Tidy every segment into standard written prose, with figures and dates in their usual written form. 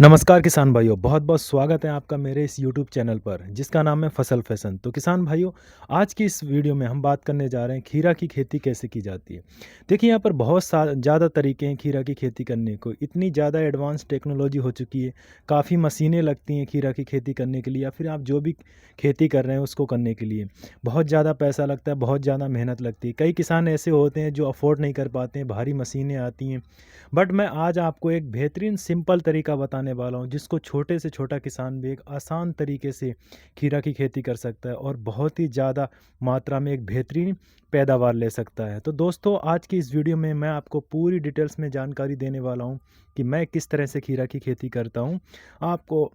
नमस्कार किसान भाइयों, बहुत बहुत स्वागत है आपका मेरे इस यूट्यूब चैनल पर जिसका नाम है फसल फैशन। तो किसान भाइयों, आज की इस वीडियो में हम बात करने जा रहे हैं खीरा की खेती कैसे की जाती है। देखिए, यहाँ पर बहुत ज़्यादा तरीके हैं खीरा की खेती करने को। इतनी ज़्यादा एडवांस टेक्नोलॉजी हो चुकी है, काफ़ी मशीनें लगती हैं खीरा की खेती करने के लिए, या फिर आप जो भी खेती कर रहे हैं उसको करने के लिए बहुत ज़्यादा पैसा लगता है, बहुत ज़्यादा मेहनत लगती है। कई किसान ऐसे होते हैं जो अफोर्ड नहीं कर पाते हैं, भारी मशीनें आती हैं। बट मैं आज आपको एक बेहतरीन सिंपल तरीका बताने वाला हूँ जिसको छोटे से छोटा किसान भी एक आसान तरीके से खीरा की खेती कर सकता है और बहुत ही ज़्यादा मात्रा में एक बेहतरीन पैदावार ले सकता है। तो दोस्तों, आज की इस वीडियो में मैं आपको पूरी डिटेल्स में जानकारी देने वाला हूँ कि मैं किस तरह से खीरा की खेती करता हूँ। आपको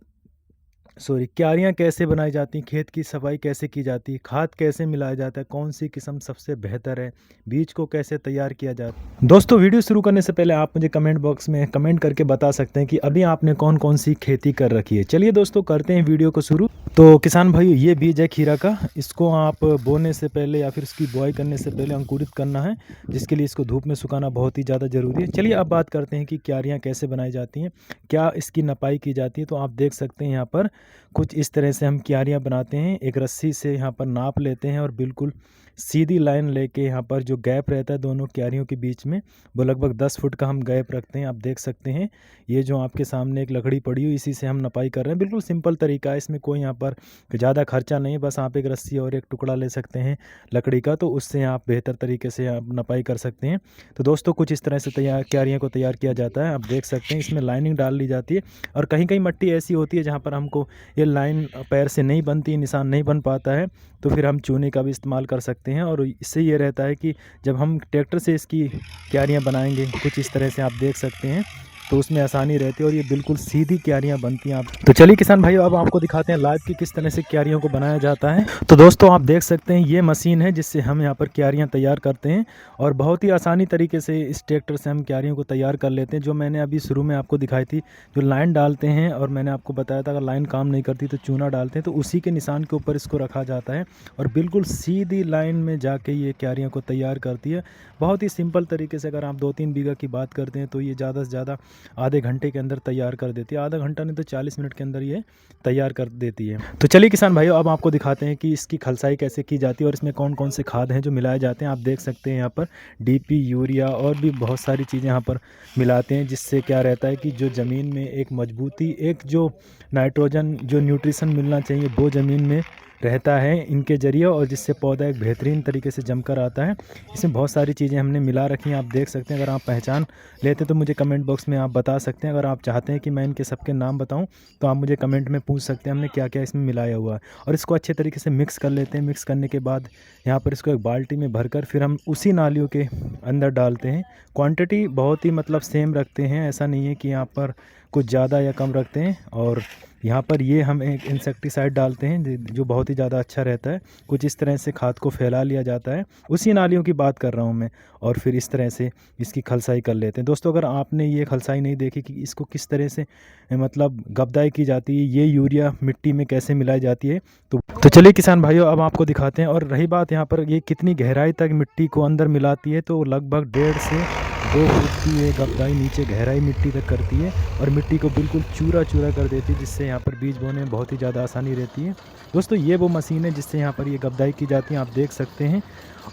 क्यारियाँ कैसे बनाई जाती हैं, खेत की सफाई कैसे की जाती है, खाद कैसे मिलाया जाता है, कौन सी किस्म सबसे बेहतर है, बीज को कैसे तैयार किया जाता है। दोस्तों, वीडियो शुरू करने से पहले आप मुझे कमेंट बॉक्स में कमेंट करके बता सकते हैं कि अभी आपने कौन कौन सी खेती कर रखी है। चलिए दोस्तों, करते हैं वीडियो को शुरू। तो किसान भाइयों, ये बीज है खीरा का। इसको आप बोने से पहले या फिर इसकी बुआई करने से पहले अंकुरित करना है, जिसके लिए इसको धूप में सुखाना बहुत ही ज़्यादा ज़रूरी है। चलिए अब बात करते हैं कि क्यारियाँ कैसे बनाई जाती हैं, क्या इसकी नपाई की जाती है। तो आप देख सकते हैं यहाँ पर कुछ इस तरह से हम क्यारियाँ बनाते हैं। एक रस्सी से यहाँ पर नाप लेते हैं और बिल्कुल सीधी लाइन लेके यहाँ पर जो गैप रहता है दोनों क्यारियों के बीच में, वो लगभग 10 फुट का हम गैप रखते हैं। आप देख सकते हैं ये जो आपके सामने एक लकड़ी पड़ी हुई, इसी से हम नपाई कर रहे हैं। बिल्कुल सिंपल तरीका है, इसमें कोई यहाँ पर ज़्यादा खर्चा नहीं है। बस आप एक रस्सी और एक टुकड़ा ले सकते हैं लकड़ी का, तो उससे आप बेहतर तरीके से आप नपाई कर सकते हैं। तो दोस्तों, कुछ इस तरह से क्यारियों को तैयार किया जाता है। आप देख सकते हैं इसमें लाइनिंग डाल ली जाती है, और कहीं कहीं मिट्टी ऐसी होती है जहाँ पर हमको ये लाइन पैर से नहीं बनती, निशान नहीं बन पाता है, तो फिर हम चूने का भी इस्तेमाल कर सकते हैं। और इससे ये रहता है कि जब हम ट्रैक्टर से इसकी क्यारियाँ बनाएंगे कुछ इस तरह से आप देख सकते हैं, तो उसमें आसानी रहती है और ये बिल्कुल सीधी क्यारियाँ बनती हैं। आप तो चलिए किसान भाइयों, अब आपको दिखाते हैं लाइव कि किस तरह से क्यारियों को बनाया जाता है। तो दोस्तों, आप देख सकते हैं ये मशीन है जिससे हम यहाँ पर क्यारियाँ तैयार करते हैं, और बहुत ही आसानी तरीके से इस ट्रैक्टर से हम क्यारियों को तैयार कर लेते हैं। जो मैंने अभी शुरू में आपको दिखाई थी, जो लाइन डालते हैं, और मैंने आपको बताया था अगर लाइन काम नहीं करती तो चूना डालते हैं, तो उसी के निशान के ऊपर इसको रखा जाता है और बिल्कुल सीधी लाइन में जाके ये क्यारियों को तैयार करती है। बहुत ही सिंपल तरीके से अगर आप 2-3 बीघा की बात करते हैं तो ये ज़्यादा से ज़्यादा आधे घंटे के अंदर तैयार कर देती है। आधा घंटा नहीं तो 40 मिनट के अंदर ये तैयार कर देती है। तो चलिए किसान भाइयों, अब आपको दिखाते हैं कि इसकी खलसाई कैसे की जाती है और इसमें कौन कौन से खाद हैं जो मिलाए जाते हैं। आप देख सकते हैं यहाँ पर डीपी, यूरिया और भी बहुत सारी चीज़ें यहाँ पर मिलाते हैं, जिससे क्या रहता है कि जो ज़मीन में एक मजबूती, एक जो नाइट्रोजन, जो न्यूट्रिशन मिलना चाहिए वो ज़मीन में रहता है इनके ज़रिए, और जिससे पौधा एक बेहतरीन तरीके से जमकर आता है। इसमें बहुत सारी चीज़ें हमने मिला रखी हैं, आप देख सकते हैं। अगर आप पहचान लेते तो मुझे कमेंट बॉक्स में आप बता सकते हैं। अगर आप चाहते हैं कि मैं इनके सबके नाम बताऊं तो आप मुझे कमेंट में पूछ सकते हैं हमने क्या क्या इसमें मिलाया हुआ है। और इसको अच्छे तरीके से मिक्स कर लेते हैं। मिक्स करने के बाद यहाँ पर इसको एक बाल्टी में भरकर फिर हम उसी नालियों के अंदर डालते हैं। क्वान्टिटी बहुत ही सेम रखते हैं, ऐसा नहीं है कि यहाँ पर कुछ ज़्यादा या कम रखते हैं। और यहाँ पर ये हम एक इंसेक्टिसाइड डालते हैं जो बहुत ही ज़्यादा अच्छा रहता है। कुछ इस तरह से खाद को फैला लिया जाता है, उसी नालियों की बात कर रहा हूँ मैं, और फिर इस तरह से इसकी खलसाई कर लेते हैं। दोस्तों, अगर आपने ये खलसाई नहीं देखी कि इसको किस तरह से गबदाई की जाती है, ये यूरिया मिट्टी में कैसे मिलाई जाती है, तो चलिए किसान भाइयों, अब आपको दिखाते हैं। और रही बात यहाँ पर ये कितनी गहराई तक मिट्टी को अंदर मिलाती है, तो लगभग 1.5 से 2 फुट की ये गबदाई नीचे गहराई मिट्टी तक करती है और मिट्टी को बिल्कुल चूरा चूरा कर देती है, जिससे यहाँ पर बीज बोने में बहुत ही ज़्यादा आसानी रहती है। दोस्तों, ये वो मशीन है जिससे यहाँ पर ये गबदाई की जाती है, आप देख सकते हैं।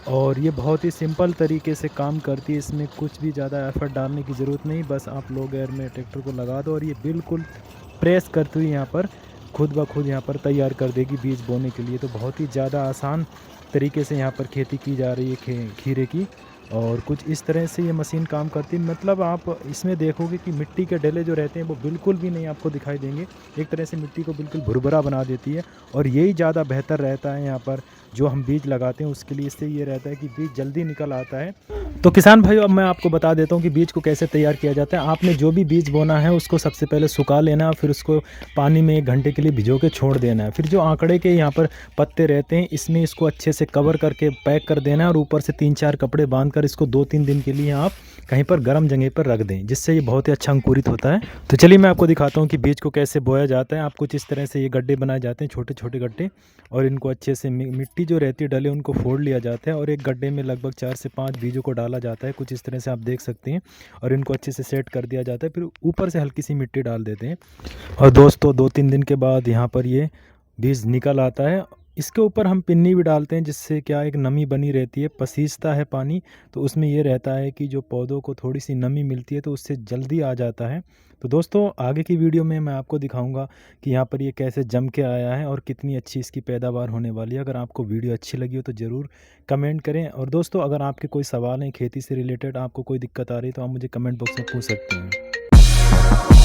और ये बहुत ही सिंपल तरीके से काम करती है, इसमें कुछ भी ज़्यादा एफर्ट डालने की ज़रूरत नहीं। बस आप लो गैर में ट्रैक्टर को लगा दो और ये बिल्कुल प्रेस करती हुई यहाँ पर खुद ब खुद यहाँ पर तैयार कर देगी बीज बोने के लिए। तो बहुत ही ज़्यादा आसान तरीके से यहाँ पर खेती की जा रही है खीरे की, और कुछ इस तरह से ये मशीन काम करती है। आप इसमें देखोगे कि मिट्टी के डेले जो रहते हैं वो बिल्कुल भी नहीं आपको दिखाई देंगे। एक तरह से मिट्टी को बिल्कुल भुरभुरा बना देती है, और यही ज़्यादा बेहतर रहता है यहाँ पर जो हम बीज लगाते हैं उसके लिए। इससे ये रहता है कि बीज जल्दी निकल आता है। तो किसान भाइयों, अब मैं आपको बता देता हूँ कि बीज को कैसे तैयार किया जाता है। आपने जो भी बीज बोना है उसको सबसे पहले सुखा लेना है, फिर उसको पानी में 1 घंटे के लिए भिगो के छोड़ देना है। फिर जो आंकड़े के यहाँ पर पत्ते रहते हैं, इसमें इसको अच्छे से कवर करके पैक कर देना है, और ऊपर से 3-4 कपड़े बांध कर इसको 2-3 दिन के लिए आप कहीं पर गर्म जगह पर रख दें, जिससे ये बहुत ही अच्छा अंकुरित होता है। तो चलिए मैं आपको दिखाता हूँ कि बीज को कैसे बोया जाता है। आप कुछ इस तरह से ये गड्ढे बनाए जाते हैं, छोटे-छोटे गड्ढे, और इनको अच्छे से मिट्टी जो रहती है डले उनको फोड़ लिया जाता है और एक गड्ढे में लगभग 4 से 5 बीजों को डाला जाता है, कुछ इस तरह से आप देख सकते हैं, और इनको अच्छे से सेट कर दिया जाता है। फिर ऊपर से हल्की सी मिट्टी डाल देते हैं और दोस्तों 2-3 दिन के बाद यहाँ पर ये बीज निकल आता है। इसके ऊपर हम पिन्नी भी डालते हैं, जिससे क्या एक नमी बनी रहती है, पसीजता है पानी, तो उसमें ये रहता है कि जो पौधों को थोड़ी सी नमी मिलती है तो उससे जल्दी आ जाता है। तो दोस्तों आगे की वीडियो में मैं आपको दिखाऊंगा कि यहाँ पर ये कैसे जम के आया है और कितनी अच्छी इसकी पैदावार होने वाली है। अगर आपको वीडियो अच्छी लगी हो तो ज़रूर कमेंट करें, और दोस्तों अगर आपके कोई सवाल हैं खेती से रिलेटेड, आपको कोई दिक्कत आ रही है तो आप मुझे कमेंट बॉक्स में पूछ सकते हैं।